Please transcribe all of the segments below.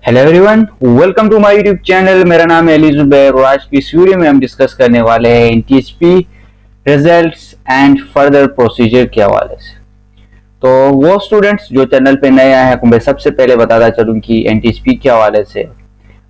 Hello everyone, welcome to my YouTube channel. मेरा नाम है अली जुबैर और आज की इस वीडियो में हम डिस्कस करने वाले हैं एनटीएचपी रिजल्ट्स एंड फर्दर प्रोसीजर के हवाले से। तो वो स्टूडेंट्स जो चैनल पे नए आए हैं, मैं सबसे पहले बताता चलूं कि एनटीएचपी के हवाले से,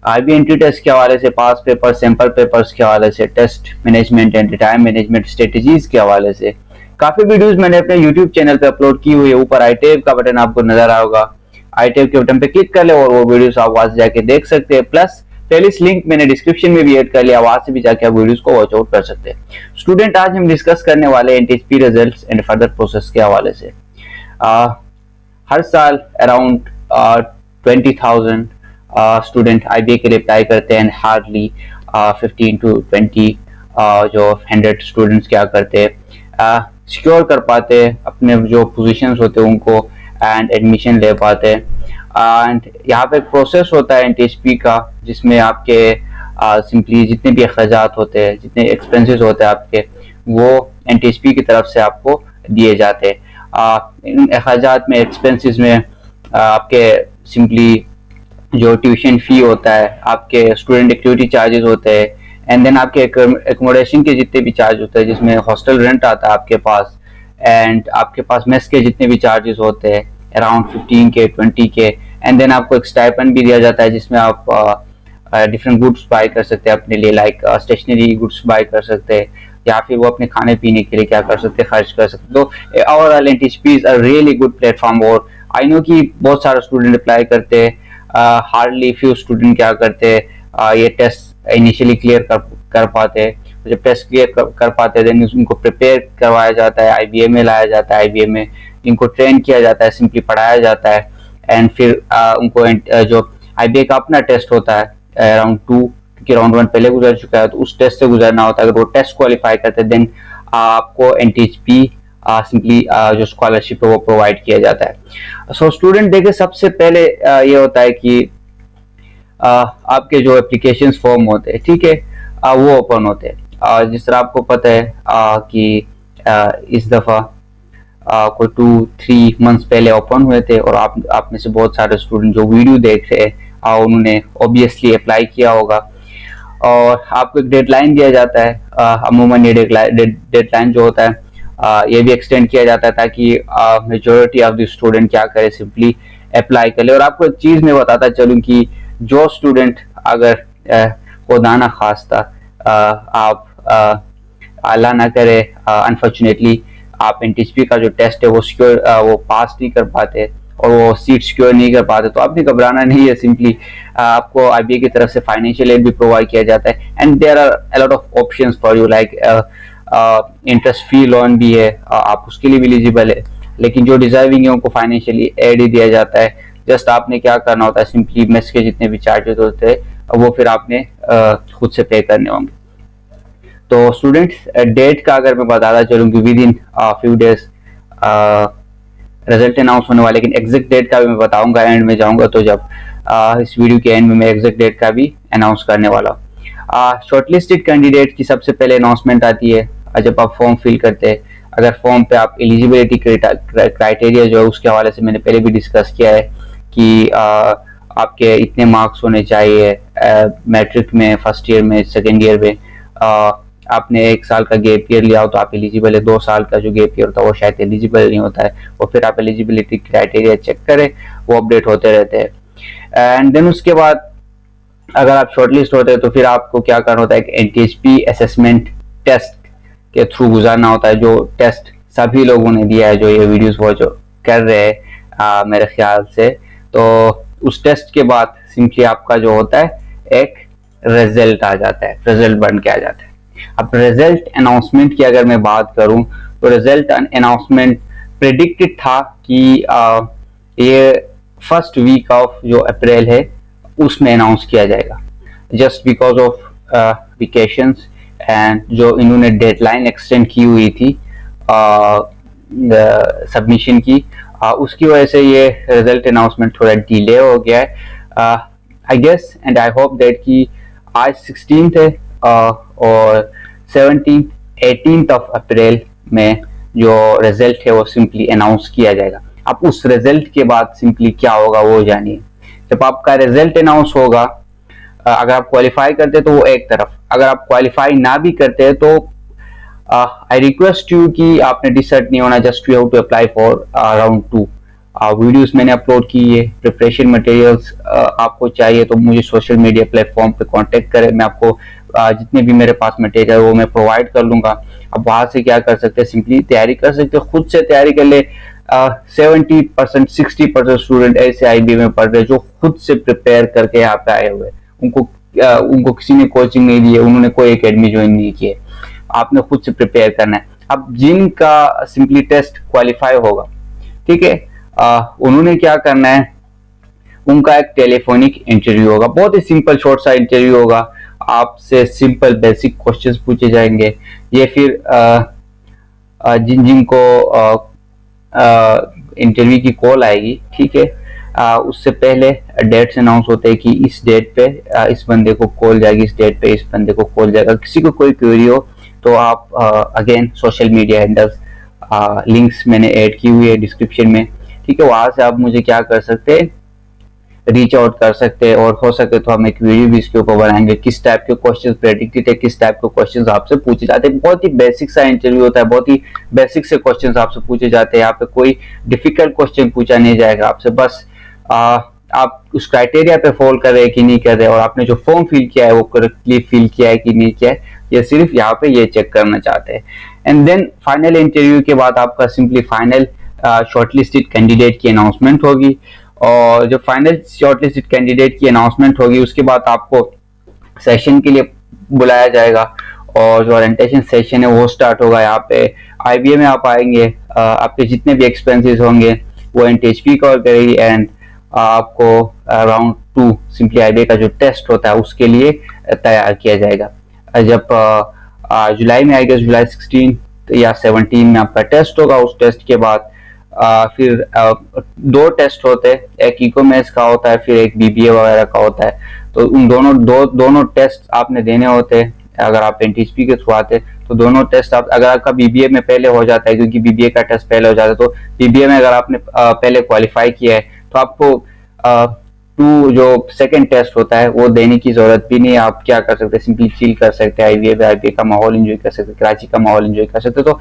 आईबी एंट्री टेस्ट के हवाले से, पास पेपर, सैंपल पेपर्स के हवाले से, test management and time management strategies के हवाले से काफी वीडियोस मैंने अपने यूट्यूब चैनल पे अपलोड की हुई है। ऊपर आई टैब का बटन आपको नजर आया होगा, आई टैब के बटन पे क्लिक कर ले और वो वीडियोस आप वहां से जाके देख सकते हैं। प्लस प्लेलिस्ट लिंक मैंने डिस्क्रिप्शन में भी ऐड कर लिया, वहां से भी जाके आप वीडियोस को वॉच आउट कर सकते हैं। स्टूडेंट, आज हम डिस्कस करने वाले हैं एनटीएचपी रिजल्ट्स एंड फर्दर प्रोसेस के हवाले से। हर साल अराउंड 20,000 स्टूडेंट आईबीए के लिए अप्लाई करते हैं। हार्डली 15 to 20 जो 100 स्टूडेंट्स क्या करते हैं, सिक्योर कर पाते हैं अपने जो पोजीशंस होते हैं उनको एंड एडमिशन ले पाते हैं। एंड यहाँ पे एक प्रोसेस होता है एनटीएचपी का, जिसमें आपके सिंपली जितने भी अखराजात होते हैं, जितने एक्सपेंसेस होते हैं आपके, वो एनटीएचपी की तरफ से आपको दिए जाते हैं। इन अखराजात में, एक्सपेंसेस में आपके सिंपली जो ट्यूशन फी होता है, आपके स्टूडेंट एक्टिविटी चार्जेस होते हैं, एंड देन आपके एकोमोडेशन के जितने भी चार्ज होते हैं, जिसमें हॉस्टल रेंट आता है आपके पास, एंड आपके पास मेस के जितने भी चार्जेस होते हैं around 15K 20K, and then आपको एक स्टाइपेंड भी दिया जाता है जिसमें आप डिफरेंट गुड्स बाय कर सकते हैं अपने लिए, लाइक स्टेशनरी गुड्स बाय कर सकते हैं, या फिर वो अपने खाने पीने के लिए क्या कर सकते हैं, खर्च कर सकते हैं। तो overall NTHP is a really good platform. और आई नो कि बहुत सारे स्टूडेंट अप्लाई करते हैं, हार्डली फ्यू स्टूडेंट क्या करते हैं, ये टेस्ट इनिशियली क्लियर कर पाते हैं। तो जब टेस्ट क्लियर कर पाते हैं, देन उनको प्रिपेयर करवाया जाता है, आईबीए में लाया जाता है, आईबीए में इनको ट्रेन किया जाता है, सिंपली पढ़ाया जाता है, एंड फिर उनको जो आईबीए का अपना टेस्ट होता है राउंड 2, क्योंकि राउंड 1 पहले गुजर चुका है, तो उस टेस्ट से गुजरना होता है। अगर वो टेस्ट क्वालिफाई करते हैं, देन आपको एनटीएचपी सिंपली जो स्कॉलरशिप है वो प्रोवाइड किया जाता है। सो स्टूडेंट देखे, सबसे पहले ये होता है कि आपके जो एप्लीकेशन फॉर्म होते हैं, ठीक है, वो ओपन होते हैं। जिस तरह आपको पता है कि इस दफ़ा कोई 2-3 मंथ्स पहले ओपन हुए थे, और आप में से बहुत सारे स्टूडेंट जो वीडियो देख रहे हैं उन्होंने ऑब्वियसली अप्लाई किया होगा, और आपको एक डेडलाइन दिया जाता है। अमूमन ये डेडलाइन जो होता है ये भी एक्सटेंड किया जाता है ताकि मेजॉरिटी ऑफ द स्टूडेंट क्या करे, सिंपली अप्लाई कर ले। और आपको एक चीज़ मैं बताता चलूँ कि जो स्टूडेंट अगर खुदा ना खास्ता आप अल्लाह ना करे, अनफॉर्चुनेटली आप एनटीएचपी का जो टेस्ट है वो सिक्योर वो पास नहीं कर पाते और वो सीट सिक्योर नहीं कर पाते, तो आपने घबराना नहीं है। सिंपली आपको आईबीए की तरफ से फाइनेंशियल एड भी प्रोवाइड किया जाता है, and there are a lot of options for you, like interest free loan भी है, आप उसके लिए भी एलिजिबल है। लेकिन जो डिजर्विंग है उनको फाइनेंशियली एड ही दिया जाता है। जस्ट आपने क्या करना होता है, सिंपली मेस के जितने भी चार्जेस होते हैं वो फिर आपने खुद से पे करने होंगे। तो स्टूडेंट्स, डेट का अगर मैं बताता चलूँ कि with in few days result announce होने वाले, लेकिन एग्जैक्ट डेट का भी मैं बताऊंगा एंड में जाऊंगा, तो जब इस वीडियो के एंड में मैं एग्जैक्ट डेट का भी अनाउंस करने वाला हूँ। शॉर्टलिस्टेड कैंडिडेट की सबसे पहले अनाउंसमेंट आती है जब आप फॉर्म फिल करते हैं। अगर फॉर्म पे आप एलिजिबिलिटी क्राइटेरिया जो है उसके हवाले से मैंने पहले भी डिस्कस किया है कि आपके इतने मार्क्स होने चाहिए मैट्रिक में, फर्स्ट ईयर में, सेकेंड ईयर में। आपने 1 साल का गैप ईयर लिया हो तो आप एलिजिबल है, 2 साल का जो गैप ईयर होता है वो शायद एलिजिबल नहीं होता है, और फिर आप एलिजिबिलिटी क्राइटेरिया चेक करें, वो अपडेट होते रहते हैं। एंड देन उसके बाद अगर आप शॉर्टलिस्ट होते हैं तो फिर आपको क्या करना होता है, एक एनटीएचपी असेसमेंट टेस्ट के थ्रू गुजारना होता है, जो टेस्ट सभी लोगों ने दिया है जो ये वीडियोस वॉच कर रहे हैं मेरे ख्याल से। तो उस टेस्ट के बाद सिंपली आपका जो होता है एक रिजल्ट आ जाता है, रिजल्ट बन के आ जाता है। अब रिजल्ट अनाउंसमेंट की अगर मैं बात करूं तो रिजल्ट अनाउंसमेंट प्रेडिक्टेड था कि ये फर्स्ट वीक ऑफ जो अप्रैल है उसमें अनाउंस किया जाएगा, just because of vacations and जो इन्होंने डेडलाइन एक्सटेंड की हुई थी सबमिशन की, उसकी वजह से ये रिजल्ट अनाउंसमेंट थोड़ा डिले हो गया है। I guess and I hope that कि आज 16th है और 17th 18th ऑफ अप्रैल में जो रिजल्ट है वो सिंपली अनाउंस किया जाएगा। अब उस रिजल्ट के बाद सिंपली क्या होगा वो जानिए। जब आपका रिजल्ट अनाउंस होगा, अगर आप क्वालिफाई करते तो वो एक तरफ, अगर आप क्वालिफाई ना भी करते तो आई रिक्वेस्ट यू कि आपने डिसर्ट नहीं होना, just you have to apply for round 2। Videos मैंने अपलोड की है, प्रिपरेशन मटेरियल्स आपको चाहिए तो मुझे सोशल मीडिया प्लेटफॉर्म पे कांटेक्ट करें, मैं आपको जितने भी मेरे पास मटेरियल वो मैं प्रोवाइड कर लूंगा। अब वहां से क्या कर सकते हैं, सिंपली तैयारी कर सकते हैं, खुद से तैयारी कर ले। 70% 60% स्टूडेंट ऐसे IB में पढ़ रहे जो खुद से प्रिपेयर करके यहाँ पे आए हुए, उनको किसी ने कोचिंग नहीं दी है, उन्होंने कोई एकेडमी ज्वाइन नहीं की है, आपने खुद से प्रिपेयर करना है। अब जिनका सिंपली टेस्ट क्वालिफाई होगा, ठीक है, उन्होंने क्या करना है, उनका एक टेलीफोनिक इंटरव्यू होगा, बहुत ही सिंपल शॉर्ट सा इंटरव्यू होगा, आपसे सिंपल बेसिक क्वेश्चंस पूछे जाएंगे। ये फिर जिनको इंटरव्यू की कॉल आएगी, ठीक है, उससे पहले डेट्स अनाउंस होते हैं कि इस डेट पे इस बंदे को कॉल जाएगी, इस डेट पे इस बंदे को कॉल जाएगा। किसी को कोई क्वेरी हो तो आप again social media handles links मैंने ऐड की हुई है डिस्क्रिप्शन में, ठीक है, वहां से आप मुझे क्या कर सकते हैं, रीच आउट कर सकते हैं, और हो सके तो हम एक वीडियो भी इसके ऊपर बनाएंगे, किस टाइप के क्वेश्चंस प्रेडिक्टेड है, किस टाइप के क्वेश्चंस आपसे पूछे जाते हैं। बहुत ही बेसिक सा इंटरव्यू होता है, बहुत ही बेसिक से क्वेश्चंस आपसे पूछे जाते हैं, यहाँ पे कोई डिफिकल्ट क्वेश्चन पूछा नहीं जाएगा आपसे, बस आप उस क्राइटेरिया पे फॉलो कर रहे हैं कि नहीं कर रहे, और आपने जो फॉर्म फिल किया है वो करेक्टली फिल किया है कि नहीं किया है, ये सिर्फ यहाँ पे ये चेक करना चाहते हैं। एंड देन फाइनल इंटरव्यू के बाद आपका सिंपली फाइनल शॉर्टलिस्टेड कैंडिडेट की अनाउंसमेंट होगी, और जो फाइनल शॉर्टलिस्टेड कैंडिडेट की अनाउंसमेंट होगी उसके बाद आपको सेशन के लिए बुलाया जाएगा, और जो ओरिएंटेशन सेशन है वो स्टार्ट होगा। यहाँ पे IBA में आप आएंगे, आपके जितने भी एक्सपेंसेस होंगे वो NTHP कवर करेगी, एंड आपको राउंड 2 सिंपली IBA का जो टेस्ट होता है उसके लिए तैयार किया जाएगा। जब जुलाई में आएगा, जुलाई 16 या 17 में आपका टेस्ट होगा। उस टेस्ट के बाद फिर 2 टेस्ट होते हैं, एक इकोमेस का होता है, फिर एक BBA वगैरह का होता है। तो उन दोनों टेस्ट आपने देने होते हैं। अगर आप NTHP के थ्रू आते तो दोनों टेस्ट आप, अगर आपका BBA में पहले हो जाता है, क्योंकि BBA का टेस्ट पहले हो जाता है, तो BBA में अगर आपने पहले क्वालिफाई किया है तो आपको 2 जो सेकंड टेस्ट होता है वो देने की जरूरत भी नहीं है। आप क्या कर सकते हैं, सिंपली चिल कर सकते हैं, IBA का माहौल एंजॉय कर सकते हैं, कराची का माहौल एंजॉय कर सकते हैं। तो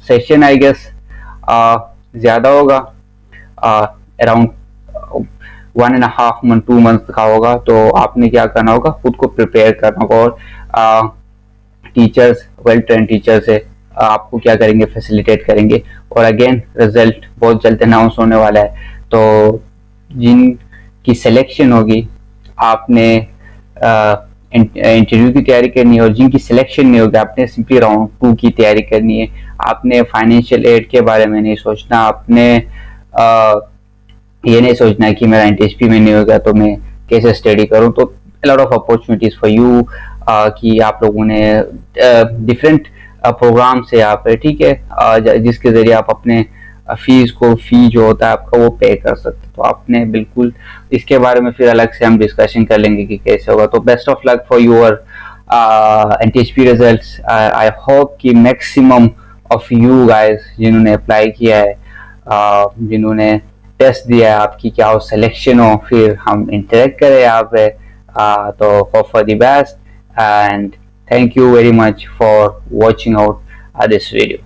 सेशन आई गेस ज्यादा होगा, अराउंड 1.5 मंथ 2 मंथ का होगा। तो आपने क्या करना होगा, खुद को प्रिपेयर करना होगा, और टीचर्स, वेल ट्रेन टीचर्स है, आपको क्या करेंगे, फैसिलिटेट करेंगे। और अगेन रिजल्ट बहुत जल्द अनाउंस होने वाला है, तो जिनकी सिलेक्शन होगी आपने इंटरव्यू की तैयारी करनी है, और जिनकी सिलेक्शन नहीं होगी आपने सिंपली राउंड 2 की तैयारी करनी है। आपने फाइनेंशियल एड के बारे में नहीं सोचना, आपने ये नहीं सोचना कि मेरा NTHP में नहीं होगा तो मैं कैसे स्टडी करूं। तो lot of opportunities for you, कि आप लोगों ने डिफरेंट प्रोग्राम से यहाँ पे, ठीक है, जिसके जरिए आप अपने फी जो होता है आपका वो पे कर सकते। तो आपने बिल्कुल इसके बारे में फिर अलग से हम डिस्कशन कर लेंगे कि कैसे होगा। तो best of luck for your NTHP results. I hope कि मैक्सिमम ऑफ यू गाइस जिन्होंने अप्लाई किया है, जिन्होंने टेस्ट दिया है, आपकी क्या हो सिलेक्शन हो, फिर हम इंटरेक्ट करें यहाँ पे। तो hope for the best, and thank you very much for watching out this video.